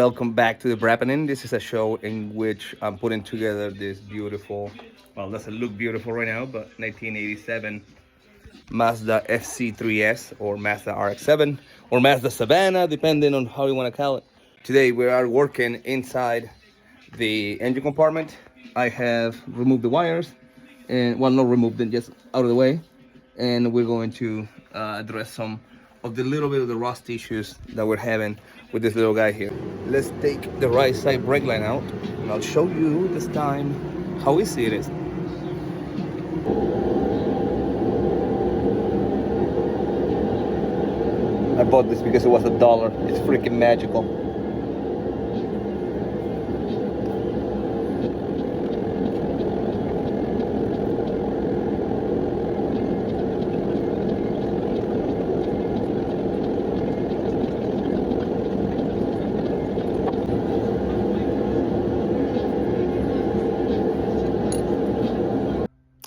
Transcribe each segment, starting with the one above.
Welcome back to the Brapening. This is a show in which I'm putting together this beautiful, well, doesn't look beautiful right now, but 1987 Mazda FC3S or Mazda RX-7 or Mazda Savannah, depending on how you want to call it. Today we are working inside the engine compartment. I have removed the wires, and well, not removed them, just out of the way. And we're going to address some of the little bit of the rust issues that we're having with this little guy here. Let's take the right side brake line out, and I'll show you this time how easy it is. I bought this because it was $1. It's freaking magical.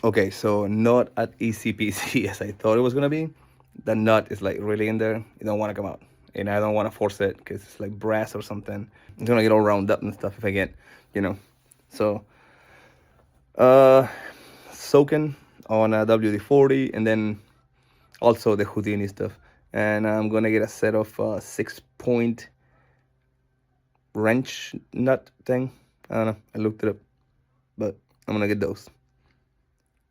Okay, so not as easy peasy as I thought it was gonna be. The nut is like really in there. It don't want to come out, and I don't want to force it because it's like brass or something. It's gonna get all round up and stuff if I get, So, soaking on a WD-40, and then also the Houdini stuff. And I'm gonna get a set of 6-point wrench nut thing. I don't know. I looked it up, but I'm gonna get those.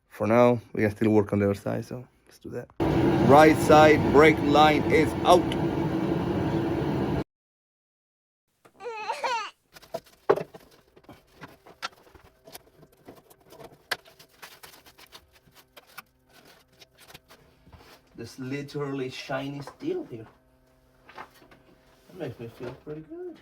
For now, we can still work on the other side, so let's do that. Right side brake line is out. There's literally shiny steel here. That makes me feel pretty good.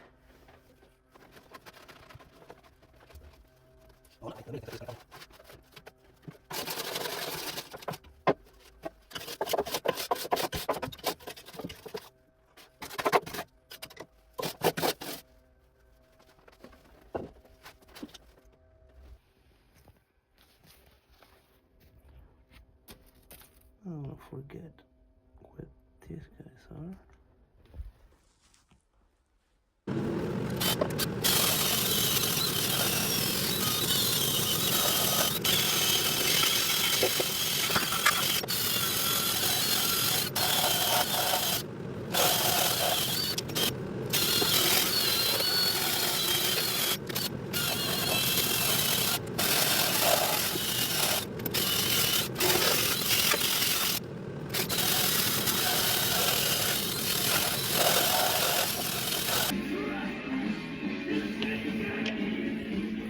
Don't forget what these guys are.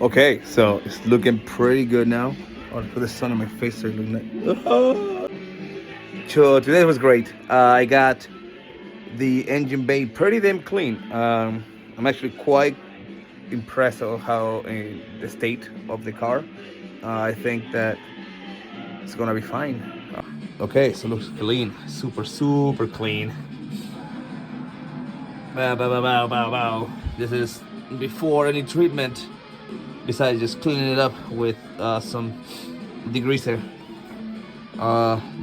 Okay, so it's looking pretty good now. I'll put the sun on my face so it looks like. So today was great. I got the engine bay pretty damn clean. I'm actually quite impressed of how the state of the car. I think that it's gonna be fine. Okay, so it looks clean, super clean. Bow, bow, bow, bow, bow, bow. This is before any treatment, besides just cleaning it up with some degreaser.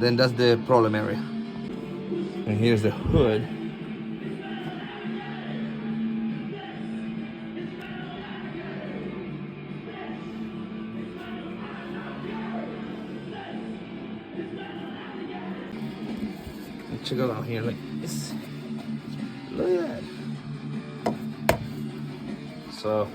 Then that's the problem area. And here's the hood. Check it out here, like this. Look at that. So